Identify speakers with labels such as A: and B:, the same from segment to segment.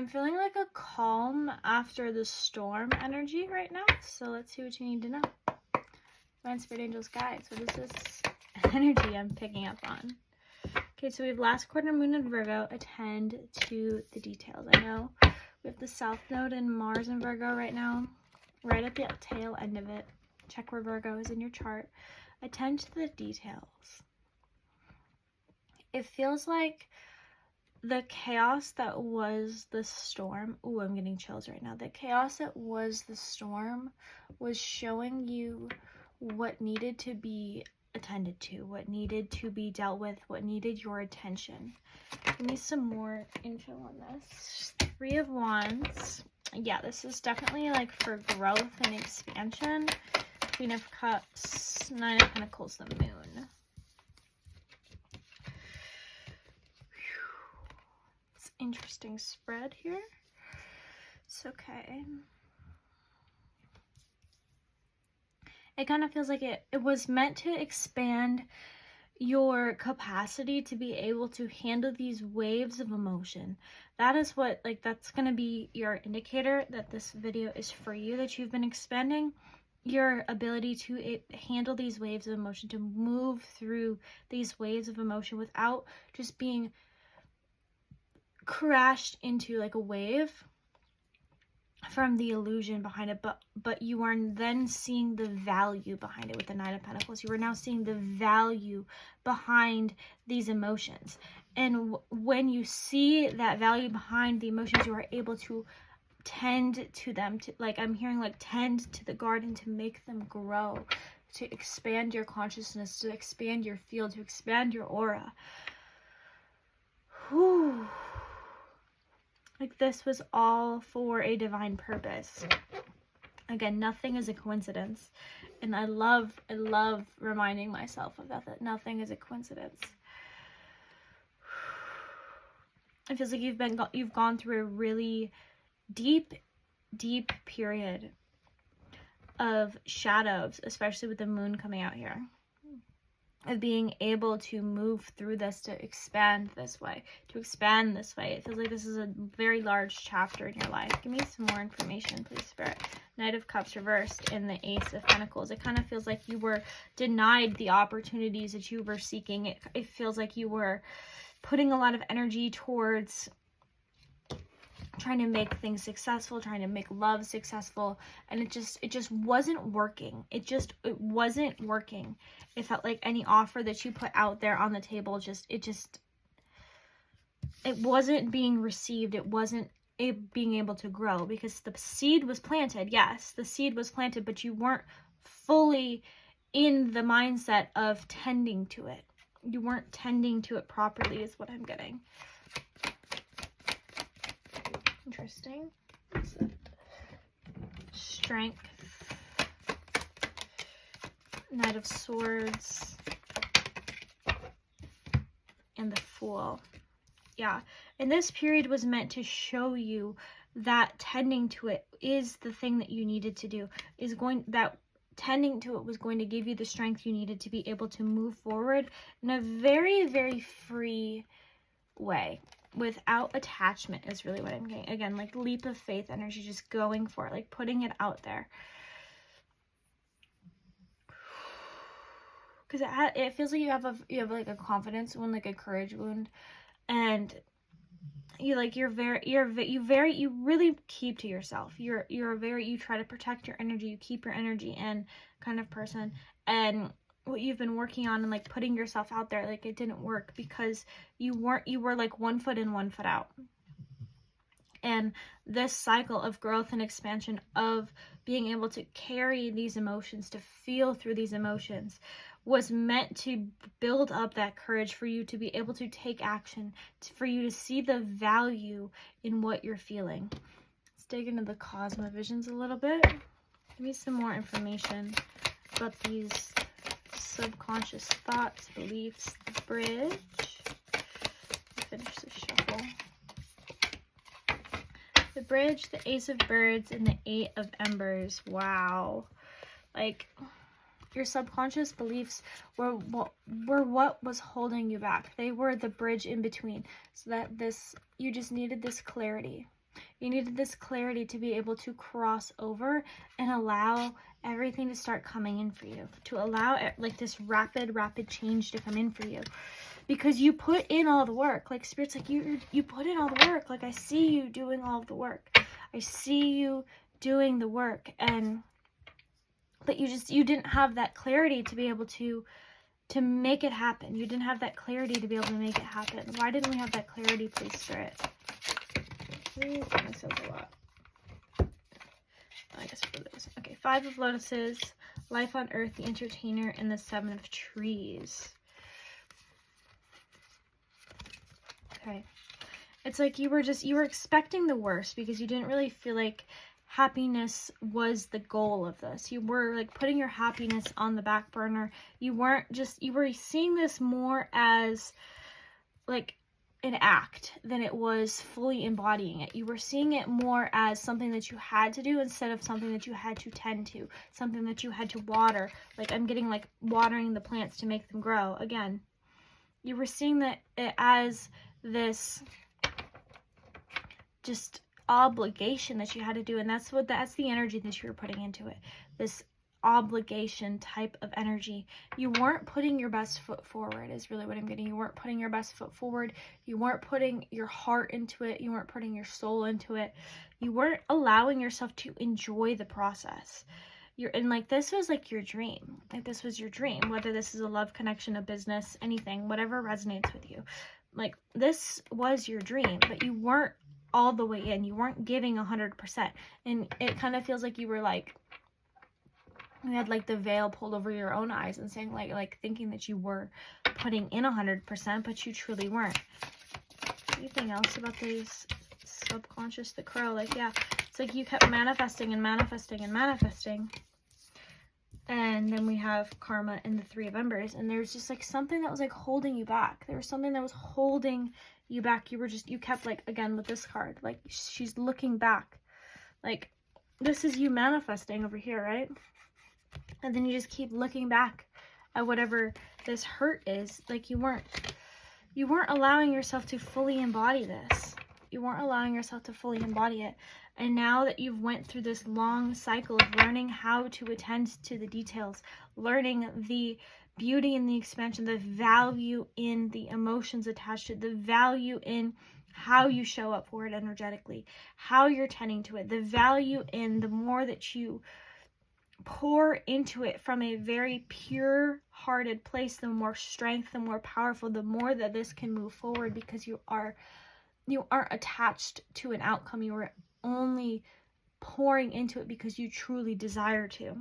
A: I'm feeling like a calm after the storm energy right now. So let's see what you need to know. Divine Spirit, Angels, Guides. What is this energy I'm picking up on? Okay, so we have last quarter moon in Virgo. Attend to the details. I know we have the South Node and Mars in Virgo right now, right at the tail end of it. Check where Virgo is in your chart. Attend to the details. It feels like the chaos that was the storm. Ooh, I'm getting chills right now. The chaos that was the storm was showing you what needed to be attended to, what needed to be dealt with, what needed your attention. Give me some more info on this. 3 of Wands. Yeah, this is definitely like for growth and expansion. Queen of Cups, 9 of Pentacles, the Moon. It's interesting spread here. It's okay. It kind of feels like it was meant to expand your capacity to be able to handle these waves of emotion. That is what, like, that's going to be your indicator that this video is for you, that you've been expanding your ability to handle these waves of emotion, to move through these waves of emotion without just being crashed into like a wave from the illusion behind it, but you are then seeing the value behind it with the 9 of Pentacles. You are now seeing the value behind these emotions, and when you see that value behind the emotions, you are able to tend to them, to, like, I'm hearing like tend to the garden, to make them grow, to expand your consciousness, to expand your field, to expand your aura. Whew. Like, this was all for a divine purpose. Again, nothing is a coincidence. And I love reminding myself of that nothing is a coincidence. It feels like you've gone through a really deep period of shadows, especially with the moon coming out here. Of being able to move through this, to expand this way, It feels like this is a very large chapter in your life. Give me some more information, please, Spirit. Knight of Cups reversed and the Ace of Pentacles. It kind of feels like you were denied the opportunities that you were seeking. It feels like you were putting a lot of energy towards trying to make things successful, trying to make love successful, and it just wasn't working. It wasn't working. It felt like any offer that you put out there on the table, it wasn't being received. It wasn't being able to grow, because the seed was planted. Yes, the seed was planted, but you weren't fully in the mindset of tending to it. You weren't tending to it properly, is what I'm getting. Interesting. Strength. Knight of Swords. And the Fool. Yeah. And this period was meant to show you that tending to it is the thing that you needed to do. That tending to it was going to give you the strength you needed to be able to move forward in a very, very free way. Without attachment is really what I'm getting. Again, like leap of faith energy, just going for it, like putting it out there. Because it feels like you have like a confidence wound, like a courage wound, and you really keep to yourself. You try to protect your energy, you keep your energy in kind of person, and what you've been working on and like putting yourself out there, like it didn't work because you were like 1 foot in, 1 foot out. And this cycle of growth and expansion, of being able to carry these emotions, to feel through these emotions, was meant to build up that courage for you to be able to take action, for you to see the value in what you're feeling. Let's dig into the cosmovisions a little bit. Give me some more information about these subconscious thoughts, beliefs, the bridge. Finish the shuffle. The bridge, the Ace of Birds, and the 8 of Embers. Wow. Like, your subconscious beliefs were what was holding you back. They were the bridge in between, so that you just needed this clarity. You needed this clarity to be able to cross over and allow everything to start coming in for you, to allow like this rapid change to come in for you, because you put in all the work. Like Spirit's like, you put in all the work. Like I see you doing all the work. I see you doing the work, but you didn't have that clarity to be able to make it happen. You didn't have that clarity to be able to make it happen. Why didn't we have that clarity, please, Spirit? Ooh, this is a lot. I guess for this. Okay, 5 of Lotuses, Life on Earth, the Entertainer, and the 7 of Trees. Okay. It's like you were expecting the worst because you didn't really feel like happiness was the goal of this. You were like putting your happiness on the back burner. You were seeing this more as like an act than it was fully embodying it. You were seeing it more as something that you had to do instead of something that you had to tend to, something that you had to water. Like I'm getting like watering the plants to make them grow. Again, you were seeing that it as this just obligation that you had to do, and that's the energy that you were putting into it, this obligation type of energy. You weren't putting your best foot forward is really what I'm getting. You weren't putting your best foot forward. You weren't putting your heart into it. You weren't putting your soul into it. You weren't allowing yourself to enjoy the process. And like this was like your dream. Like this was your dream, whether this is a love connection, a business, anything, whatever resonates with you. Like this was your dream, but you weren't all the way in. You weren't giving 100%. And it kind of feels like you were like, you had like the veil pulled over your own eyes and saying like thinking that you were putting in 100%, but you truly weren't. Anything else about these subconscious, the crow? Like, yeah, it's like you kept manifesting and manifesting and manifesting. And then we have karma and the 3 of embers, and there's just like something that was like holding you back. There was something that was holding you back. You kept like, again with this card, like she's looking back. Like this is you manifesting over here, right? And then you just keep looking back at whatever this hurt is. Like you weren't allowing yourself to fully embody this. You weren't allowing yourself to fully embody it. And now that you've went through this long cycle of learning how to attend to the details, learning the beauty in the expansion, the value in the emotions attached to it, the value in how you show up for it energetically, how you're tending to it, the value in the more that you pour into it from a very pure-hearted place, the more strength, the more powerful, the more that this can move forward, because you aren't attached to an outcome. You are only pouring into it because you truly desire to.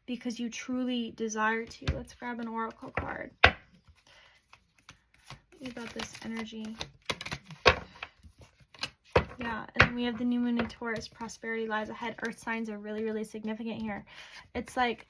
A: Because you truly desire to. Let's grab an oracle card. About this energy. Yeah, and then we have the new moon in Taurus. Prosperity lies ahead. Earth signs are really, really significant here. It's like,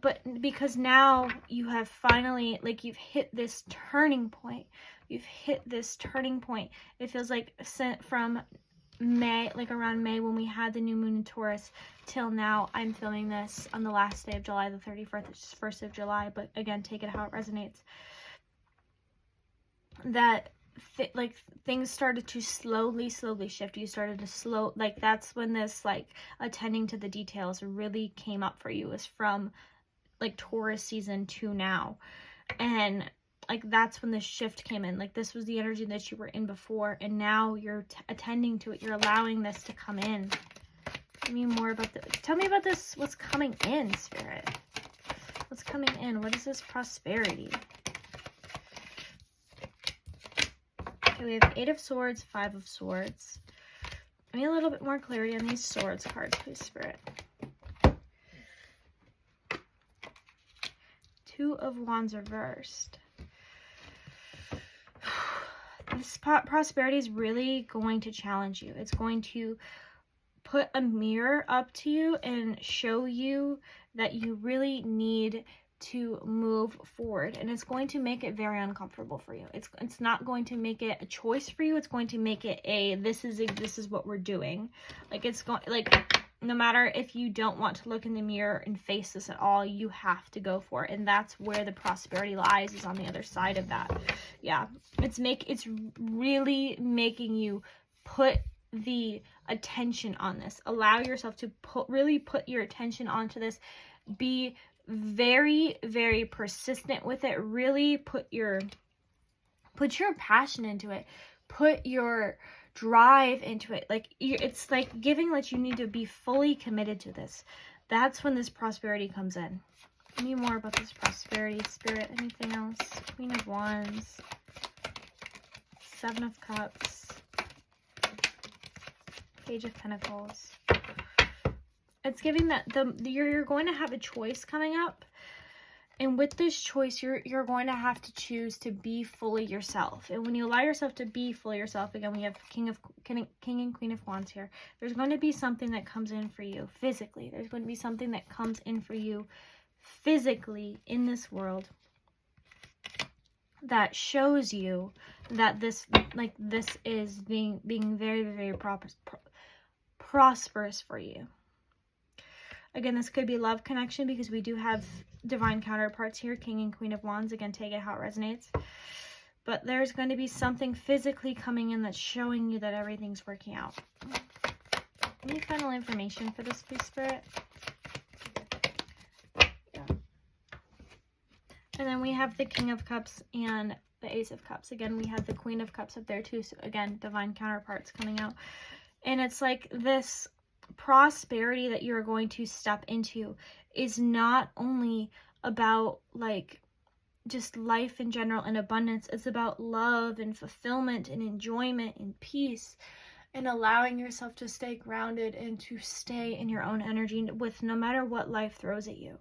A: but because now you have finally, like you've hit this turning point. You've hit this turning point. It feels like from May, like around May when we had the new moon in Taurus, till now. I'm filming this on the last day of July, the 31st of July. But again, take it how it resonates. That like things started to slowly shift. You started to like that's when this like attending to the details really came up for you, is from like Taurus season to now. And like that's when the shift came in. Like this was the energy that you were in before, and now you're attending to it. You're allowing this to come in. Tell me more about this. Tell me about this. What's coming in, Spirit? What's coming in? What is this prosperity? Okay, we have 8 of Swords, 5 of Swords. I need a little bit more clarity on these Swords cards, please, Spirit. 2 of Wands reversed. This prosperity is really going to challenge you. It's going to put a mirror up to you and show you that you really need to move forward, and it's going to make it very uncomfortable for you. It's not going to make it a choice for you. It's going to make it this is what we're doing. Like it's going, like no matter if you don't want to look in the mirror and face this at all, you have to go for it. And that's where the prosperity lies, is on the other side of that. Yeah, it's really making you put the attention on this. Allow yourself to really put your attention onto this. Be very, very persistent with it. Really put your passion into it. Put your drive into it. Like, it's like giving that you need to be fully committed to this. That's when this prosperity comes in. Any more about this prosperity, Spirit? Anything else? Queen of Wands, Seven of Cups, Page of Pentacles. It's giving that you're going to have a choice coming up. And with this choice, you're going to have to choose to be fully yourself. And when you allow yourself to be fully yourself, again, we have King and Queen of Wands here. There's going to be something that comes in for you physically. There's going to be something that comes in for you physically in this world that shows you that this is being very, very prosperous for you. Again, this could be love connection because we do have divine counterparts here, King and Queen of Wands. Again, take it how it resonates. But there's going to be something physically coming in that's showing you that everything's working out. Any final information for this, please, Spirit? Yeah. And then we have the King of Cups and the Ace of Cups. Again, we have the Queen of Cups up there too. So again, divine counterparts coming out. And it's like this prosperity that you're going to step into is not only about like just life in general and abundance. It's about love and fulfillment and enjoyment and peace and allowing yourself to stay grounded and to stay in your own energy with no matter what life throws at you.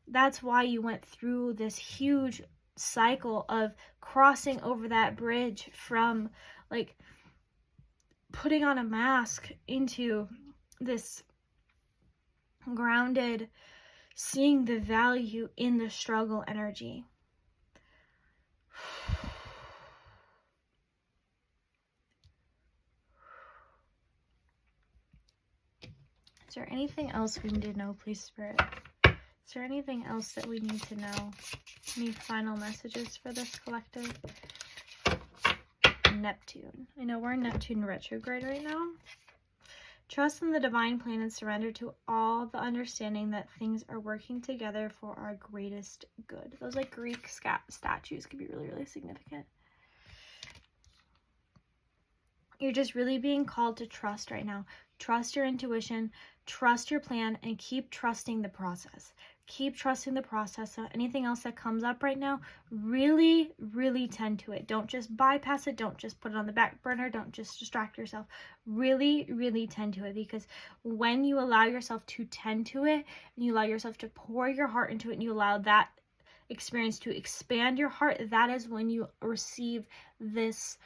A: That's why you went through this huge cycle of crossing over that bridge from like putting on a mask into this grounded, seeing the value in the struggle energy. Is there anything else we need to know, please, Spirit? Is there anything else that we need to know? Any final messages for this collective? Neptune. I know we're in Neptune retrograde right now. Trust in the divine plan and surrender to all the understanding that things are working together for our greatest good. Those like Greek statues could be really, really significant. You're just really being called to trust right now. Trust your intuition, trust your plan, and keep trusting the process. Keep trusting the process. So anything else that comes up right now, really, really tend to it. Don't just bypass it. Don't just put it on the back burner. Don't just distract yourself. Really, really tend to it, because when you allow yourself to tend to it and you allow yourself to pour your heart into it and you allow that experience to expand your heart, that is when you receive this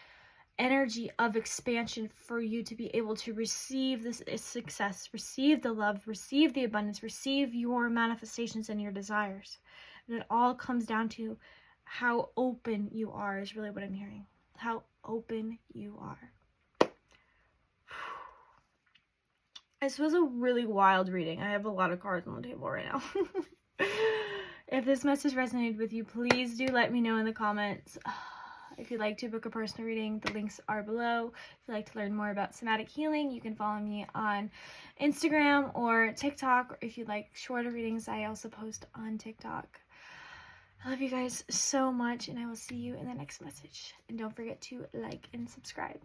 A: energy of expansion for you to be able to receive this success, receive the love, receive the abundance, receive your manifestations and your desires. And it all comes down to how open you are is really what I'm hearing. How open you are. This was a really wild reading. I have a lot of cards on the table right now. If this message resonated with you, please do let me know in the comments. If you'd like to book a personal reading, the links are below. If you'd like to learn more about somatic healing, you can follow me on Instagram or TikTok. Or if you'd like shorter readings, I also post on TikTok. I love you guys so much, and I will see you in the next message. And don't forget to like and subscribe.